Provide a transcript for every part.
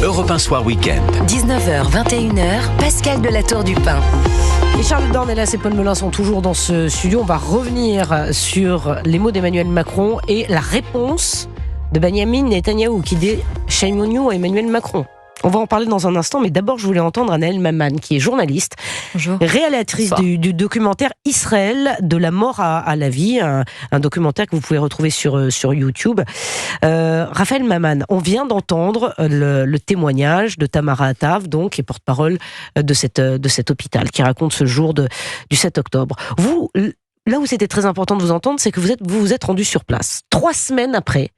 Europe 1 Soir Week-end. 19h, 21h, Pascal de la Tour du Pin. Et Charles Dornelas et Paul Melun sont toujours dans ce studio. On va revenir sur les mots d'Emmanuel Macron et la réponse de Benyamin Netanyahou qui dit « Shame on you » à Emmanuel Macron. On va en parler dans un instant, mais d'abord je voulais entendre Anaëlle Maman, qui est journaliste, réalisatrice du documentaire Israël, de la mort à la vie, un documentaire que vous pouvez retrouver sur YouTube. Raphaël Maman, on vient d'entendre le témoignage de Tamara Atav, donc, qui est porte-parole de cet hôpital, qui raconte ce jour du 7 octobre. Vous, là où c'était très important de vous entendre, c'est que vous vous êtes rendu sur place. 3 semaines après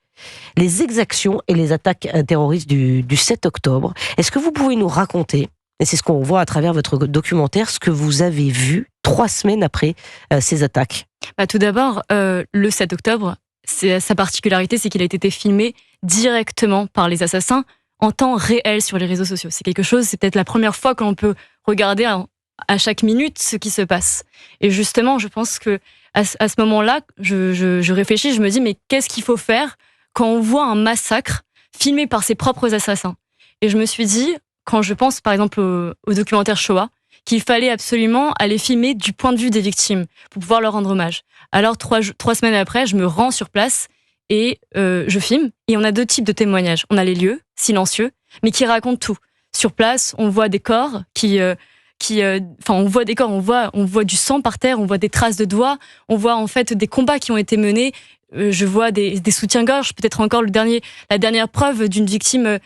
les exactions et les attaques terroristes du 7 octobre. Est-ce que vous pouvez nous raconter, et c'est ce qu'on voit à travers votre documentaire, ce que vous avez vu 3 semaines après ces attaques? Tout d'abord, le 7 octobre, sa particularité, c'est qu'il a été filmé directement par les assassins en temps réel sur les réseaux sociaux. C'est quelque chose, c'est peut-être la première fois que l'on peut regarder à chaque minute ce qui se passe. Et justement, je pense que à ce moment-là, je réfléchis, je me dis, mais qu'est-ce qu'il faut faire quand on voit un massacre filmé par ses propres assassins? Et je me suis dit, quand je pense par exemple au documentaire Shoah, qu'il fallait absolument aller filmer du point de vue des victimes pour pouvoir leur rendre hommage. Alors 3 semaines après, je me rends sur place et je filme. Et on a 2 types de témoignages. On a les lieux silencieux, mais qui racontent tout. Sur place, on voit des corps on voit du sang par terre, on voit des traces de doigts, on voit en fait des combats qui ont été menés. Je vois des soutiens-gorge, peut-être encore la dernière preuve d'une victime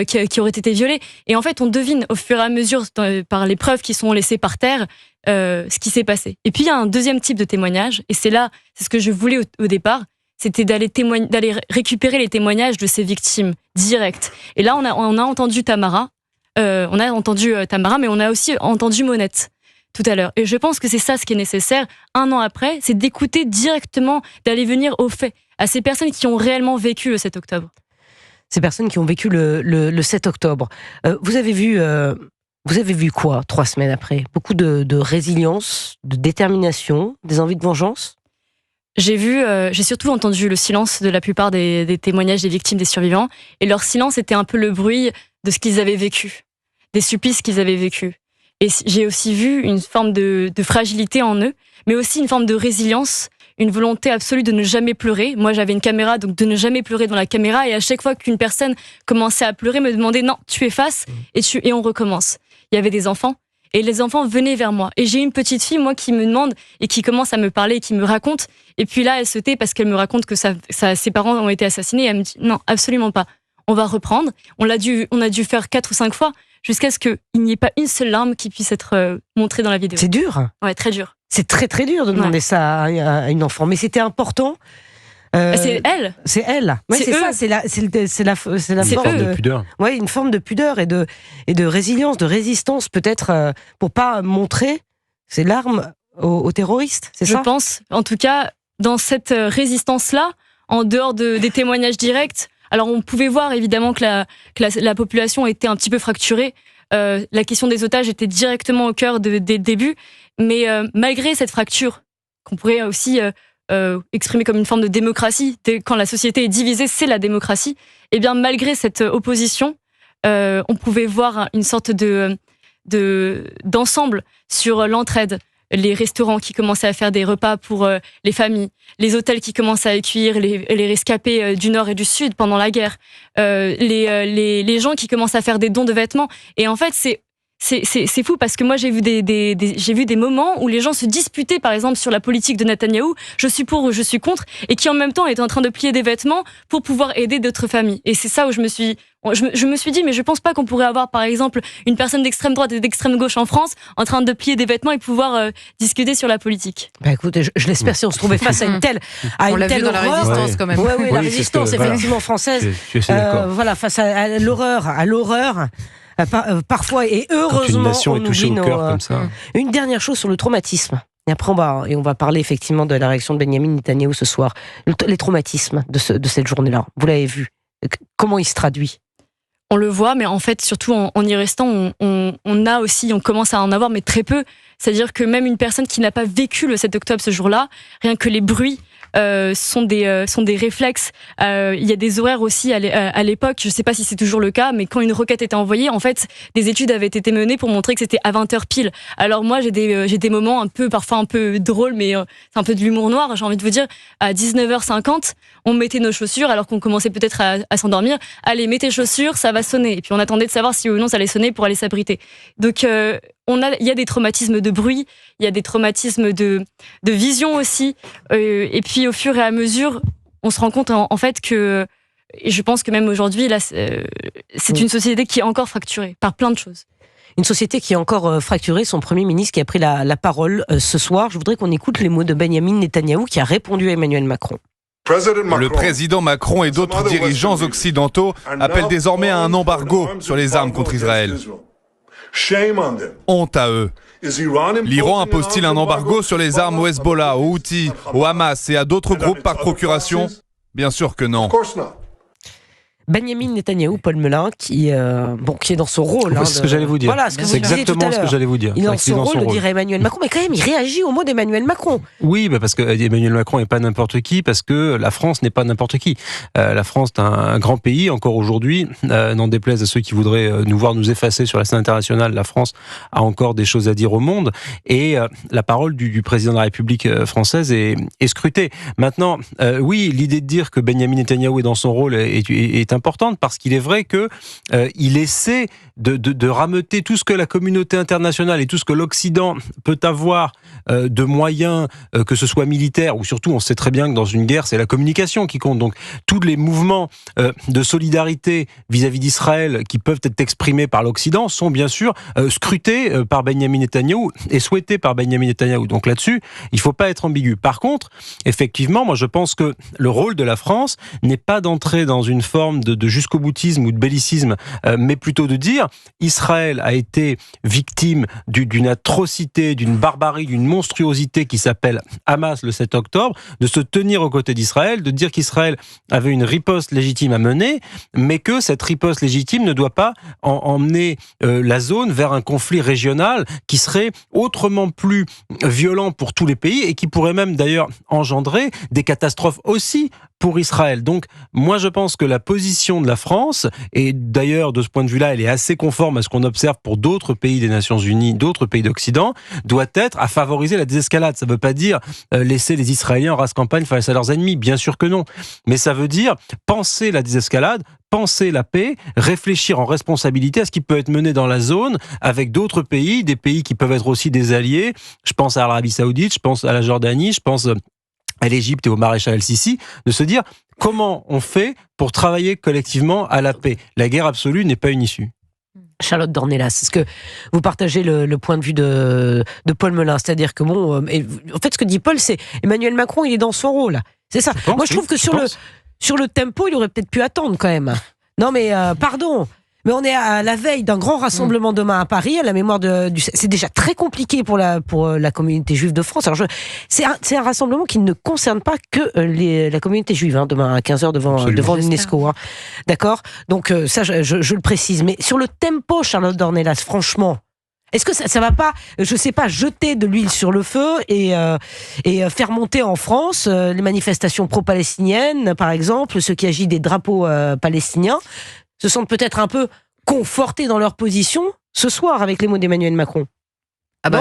qui aurait été violée. Et en fait, on devine au fur et à mesure, par les preuves qui sont laissées par terre, ce qui s'est passé. Et puis, il y a un deuxième type de témoignage, et c'est ce que je voulais au départ, c'était d'aller récupérer les témoignages de ces victimes directes. Et là, on a entendu Tamara, mais on a aussi entendu Monette tout à l'heure. Et je pense que c'est ça ce qui est nécessaire, 1 an après, c'est d'écouter directement, d'aller venir aux faits, à ces personnes qui ont réellement vécu le 7 octobre. Ces personnes qui ont vécu le 7 octobre. Vous avez vu quoi 3 semaines après? Beaucoup de résilience, de détermination, des envies de vengeance? J'ai surtout entendu le silence de la plupart des témoignages des victimes, des survivants. Et leur silence était un peu le bruit de ce qu'ils avaient vécu, des supplices qu'ils avaient vécus. Et j'ai aussi vu une forme de fragilité en eux, mais aussi une forme de résilience, une volonté absolue de ne jamais pleurer. Moi, j'avais une caméra, donc de ne jamais pleurer dans la caméra. Et à chaque fois qu'une personne commençait à pleurer, me demandait non, tu effaces et on recommence. Il y avait des enfants et les enfants venaient vers moi. Et j'ai une petite fille, moi, qui me demande et qui commence à me parler et qui me raconte. Et puis là, elle se tait parce qu'elle me raconte que ses parents ont été assassinés. Et elle me dit non, absolument pas. On va reprendre. On a dû faire 4 ou 5 fois. Jusqu'à ce qu'il n'y ait pas une seule larme qui puisse être montrée dans la vidéo. C'est dur. Ouais, très dur. C'est très très dur de demander ça à une enfant, mais c'était important. C'est elle. C'est elle. Ouais, c'est ça. C'est la forme de pudeur. Ouais, une forme de pudeur et de résilience, de résistance peut-être pour pas montrer ces larmes aux terroristes. C'est ça. Je pense. En tout cas, dans cette résistance-là, en dehors des témoignages directs. Alors, on pouvait voir évidemment que la population était un petit peu fracturée. La question des otages était directement au cœur dès le début. Mais malgré cette fracture, qu'on pourrait aussi exprimer comme une forme de démocratie, quand la société est divisée, c'est la démocratie. Et bien, malgré cette opposition, on pouvait voir une sorte d'ensemble sur l'entraide. Les restaurants qui commençaient à faire des repas pour les familles, les hôtels qui commençaient à accueillir les rescapés du Nord et du Sud pendant la guerre, les gens qui commencent à faire des dons de vêtements. Et en fait, c'est fou parce que moi j'ai vu des moments où les gens se disputaient par exemple sur la politique de Netanyahou, je suis pour ou je suis contre, et qui en même temps étaient en train de plier des vêtements pour pouvoir aider d'autres familles. Et c'est ça où je me suis dit, mais je pense pas qu'on pourrait avoir par exemple une personne d'extrême droite et d'extrême gauche en France en train de plier des vêtements et pouvoir discuter sur la politique. Écoutez, je l'espère, si on se trouvait face à une telle on l'a vu dans la résistance quand même. Oui, la résistance effectivement française. Je suis d'accord. Voilà, face à l'horreur. Parfois, et heureusement, une nation on est touchée oublie au cœur comme ça. Une dernière chose sur le traumatisme. Et après, on va parler effectivement de la réaction de Benyamin Netanyahou ce soir. Les traumatismes de cette journée-là, vous l'avez vu. Comment il se traduit? On le voit, mais en fait, surtout en y restant, on commence à en avoir, mais très peu. C'est-à-dire que même une personne qui n'a pas vécu le 7 octobre ce jour-là, rien que les bruits, sont des réflexes. Il y a des horaires aussi à l'époque, je ne sais pas si c'est toujours le cas, mais quand une requête était envoyée, en fait, des études avaient été menées pour montrer que c'était à 20h pile. Alors moi, j'ai des moments parfois un peu drôles, mais c'est un peu de l'humour noir, j'ai envie de vous dire, à 19h50, on mettait nos chaussures alors qu'on commençait peut-être à s'endormir. Allez, mets tes chaussures, ça va sonner. Et puis on attendait de savoir si ou non ça allait sonner pour aller s'abriter. Donc il y a des traumatismes de bruit, il y a des traumatismes de vision aussi. Et puis au fur et à mesure, on se rend compte en fait que, et je pense que même aujourd'hui, là, c'est une société qui est encore fracturée par plein de choses. Une société qui est encore fracturée. Son Premier ministre qui a pris la parole ce soir. Je voudrais qu'on écoute les mots de Benjamin Netanyahou qui a répondu à Emmanuel Macron. Le président Macron et d'autres dirigeants occidentaux appellent désormais à un embargo sur les armes contre Israël. Honte à eux. L'Iran impose-t-il un embargo sur les armes au Hezbollah, aux Houthis, au Hamas et à d'autres groupes par procuration ? Bien sûr que non. Benjamin Netanyahou, Paul Melun, qui est dans son rôle. C'est ce que j'allais vous dire. Voilà, c'est exactement ce que j'allais vous dire. Il est dans son rôle de dire Emmanuel Macron, mais quand même, il réagit aux mots d'Emmanuel Macron. Oui, parce que Emmanuel Macron n'est pas n'importe qui, parce que la France n'est pas n'importe qui. La France est un grand pays, encore aujourd'hui. N'en déplaise à ceux qui voudraient nous voir nous effacer sur la scène internationale, la France a encore des choses à dire au monde. Et la parole du président de la République française est scrutée. Maintenant, oui, l'idée de dire que Benjamin Netanyahou est dans son rôle est importante, parce qu'il est vrai que il essaie de rameuter tout ce que la communauté internationale et tout ce que l'Occident peut avoir de moyens, que ce soit militaire ou surtout, on sait très bien que dans une guerre, c'est la communication qui compte. Donc, tous les mouvements de solidarité vis-à-vis d'Israël qui peuvent être exprimés par l'Occident sont bien sûr scrutés par Benjamin Netanyahou et souhaités par Benjamin Netanyahou. Donc là-dessus, il ne faut pas être ambigu. Par contre, effectivement, moi je pense que le rôle de la France n'est pas d'entrer dans une forme de jusqu'au boutisme ou de bellicisme, mais plutôt de dire Israël a été victime d'une atrocité, d'une barbarie, d'une monstruosité qui s'appelle Hamas le 7 octobre, de se tenir aux côtés d'Israël, de dire qu'Israël avait une riposte légitime à mener, mais que cette riposte légitime ne doit pas emmener la zone vers un conflit régional qui serait autrement plus violent pour tous les pays et qui pourrait même d'ailleurs engendrer des catastrophes aussi pour Israël. Donc, moi, je pense que la position de la France, et d'ailleurs, de ce point de vue-là, elle est assez conforme à ce qu'on observe pour d'autres pays des Nations Unies, d'autres pays d'Occident, doit être à favoriser la désescalade. Ça ne veut pas dire laisser les Israéliens en race campagne face à leurs ennemis, bien sûr que non. Mais ça veut dire penser la désescalade, penser la paix, réfléchir en responsabilité à ce qui peut être mené dans la zone avec d'autres pays, des pays qui peuvent être aussi des alliés. Je pense à l'Arabie Saoudite, je pense à la Jordanie, je pense à l'Égypte et au maréchal El-Sisi, de se dire comment on fait pour travailler collectivement à la paix. La guerre absolue n'est pas une issue. Charlotte Dornelas, est-ce que vous partagez le point de vue de Paul Melun ? C'est-à-dire que en fait, ce que dit Paul, c'est Emmanuel Macron, il est dans son rôle. C'est ça. Moi, je trouve que sur le tempo, il aurait peut-être pu attendre quand même. Non, mais pardon. Mais on est à la veille d'un grand rassemblement demain à Paris, à la mémoire c'est déjà très compliqué pour la communauté juive de France. Alors c'est un rassemblement qui ne concerne pas que la communauté juive, demain à 15h devant l'UNESCO. D'accord ? Donc ça, je le précise. Mais sur le tempo, Charlotte Dornelas, franchement, est-ce que ça va pas, je sais pas, jeter de l'huile sur le feu et faire monter en France les manifestations pro-palestiniennes, par exemple, ceux qui agitent des drapeaux palestiniens, se sentent peut-être un peu confortés dans leur position ce soir avec les mots d'Emmanuel Macron.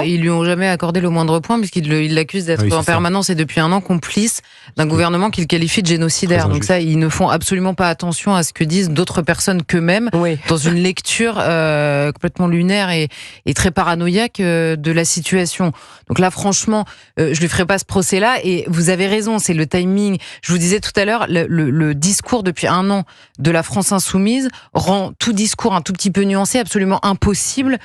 Ils lui ont jamais accordé le moindre point puisqu'ils l'accusent d'être en permanence et depuis un an complice d'un gouvernement qu'il qualifie de génocidaire. Donc ça, ils ne font absolument pas attention à ce que disent d'autres personnes qu'eux-mêmes dans une lecture complètement lunaire et très paranoïaque de la situation. Donc là, franchement, je lui ferai pas ce procès-là et vous avez raison, c'est le timing. Je vous disais tout à l'heure, le discours depuis un an de la France insoumise rend tout discours un tout petit peu nuancé absolument impossible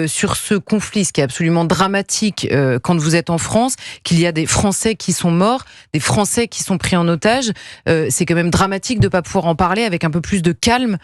sur ce conflit, ce qui est absolument dramatique quand vous êtes en France, qu'il y a des Français qui sont morts, des Français qui sont pris en otage. C'est quand même dramatique de ne pas pouvoir en parler avec un peu plus de calme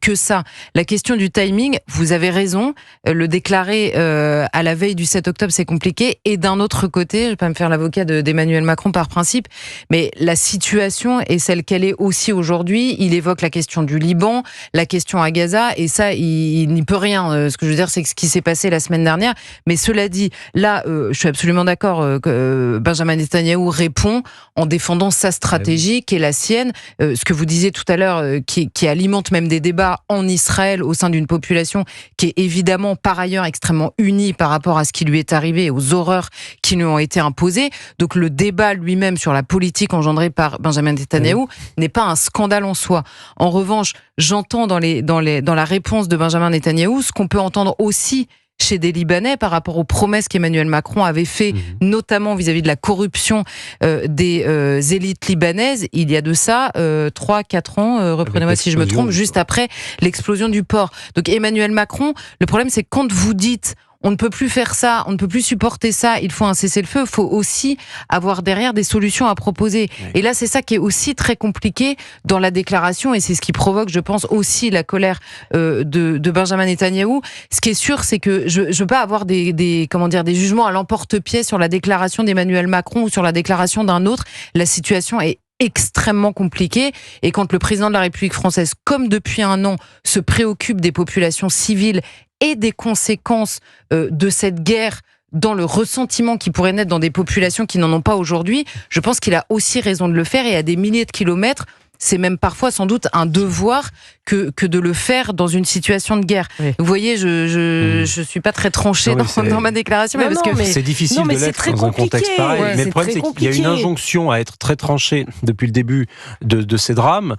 que ça. La question du timing, vous avez raison, le déclarer à la veille du 7 octobre, c'est compliqué. Et d'un autre côté, je ne vais pas me faire l'avocat d'Emmanuel Macron par principe, mais la situation est celle qu'elle est aussi aujourd'hui. Il évoque la question du Liban, la question à Gaza, et ça, il n'y peut rien. Ce que je veux dire, c'est que ce qui s'est passé la semaine dernière, Mais cela dit, là, je suis absolument d'accord que Benjamin Netanyahou répond en défendant sa stratégie, qui est la sienne. Ce que vous disiez tout à l'heure, qui alimente même des débats en Israël au sein d'une population qui est évidemment par ailleurs extrêmement unie par rapport à ce qui lui est arrivé et aux horreurs qui lui ont été imposées. Donc le débat lui-même sur la politique engendrée par Benjamin Netanyahou n'est pas un scandale en soi. En revanche, j'entends dans la réponse de Benjamin Netanyahou ce qu'on peut entendre aussi chez des Libanais par rapport aux promesses qu'Emmanuel Macron avait fait, notamment vis-à-vis de la corruption des élites libanaises, il y a de ça 3-4 ans, reprenez-moi si je me trompe, juste après l'explosion du port. Donc Emmanuel Macron, le problème c'est que quand vous dites on ne peut plus faire ça, on ne peut plus supporter ça, il faut un cessez-le-feu, il faut aussi avoir derrière des solutions à proposer. Oui. Et là, c'est ça qui est aussi très compliqué dans la déclaration, et c'est ce qui provoque, je pense, aussi la colère de Benjamin Netanyahou. Ce qui est sûr, c'est que je veux pas avoir des jugements à l'emporte-pièce sur la déclaration d'Emmanuel Macron ou sur la déclaration d'un autre. La situation est extrêmement compliqué, et quand le président de la République française, comme depuis un an, se préoccupe des populations civiles et des conséquences de cette guerre dans le ressentiment qui pourrait naître dans des populations qui n'en ont pas aujourd'hui, je pense qu'il a aussi raison de le faire, et à des milliers de kilomètres, c'est même parfois sans doute un devoir que de le faire dans une situation de guerre. Oui. Vous voyez, je suis pas très tranchée dans ma déclaration, parce que c'est difficile de l'être dans un contexte pareil. Ouais, mais le problème, c'est qu'il y a une injonction à être très tranché depuis le début de ces drames,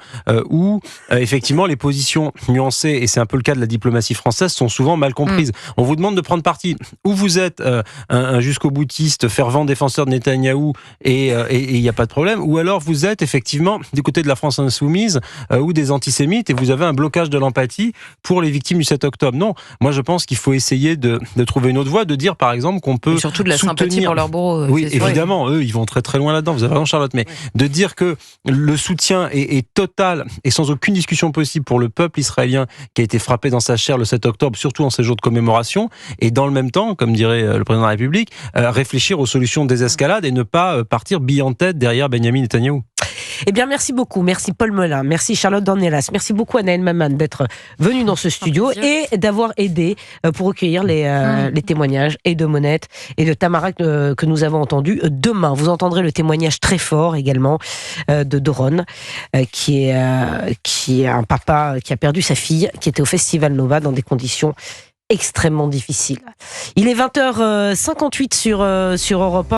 où effectivement les positions nuancées, et c'est un peu le cas de la diplomatie française, sont souvent mal comprises. On vous demande de prendre parti. Ou vous êtes un jusqu'au boutiste, fervent défenseur de Netanyahou, et il n'y a pas de problème, ou alors vous êtes effectivement du côté de la France insoumise ou des antisémites, et vous avez un blocage de l'empathie pour les victimes du 7 octobre. Non, moi je pense qu'il faut essayer de trouver une autre voie, de dire par exemple qu'on peut... Et surtout de la sympathie pour leurs bourreaux. Oui, évidemment, eux ils vont très très loin là-dedans, vous avez raison Charlotte, mais de dire que le soutien est total et sans aucune discussion possible pour le peuple israélien qui a été frappé dans sa chair le 7 octobre, surtout en ces jours de commémoration, et dans le même temps, comme dirait le président de la République, réfléchir aux solutions de désescalade et ne pas partir bille en tête derrière Benyamin Netanyahou. Eh bien, merci beaucoup. Merci Paul Melun. Merci Charlotte Dornelas. Merci beaucoup Anaëlle Maman d'être venue dans ce studio et d'avoir aidé pour recueillir les témoignages et de Monette et de Tamara que nous avons entendus. Demain, vous entendrez le témoignage très fort également de Doron, qui est un papa qui a perdu sa fille, qui était au Festival Nova dans des conditions extrêmement difficiles. Il est 20h58 sur Europe 1.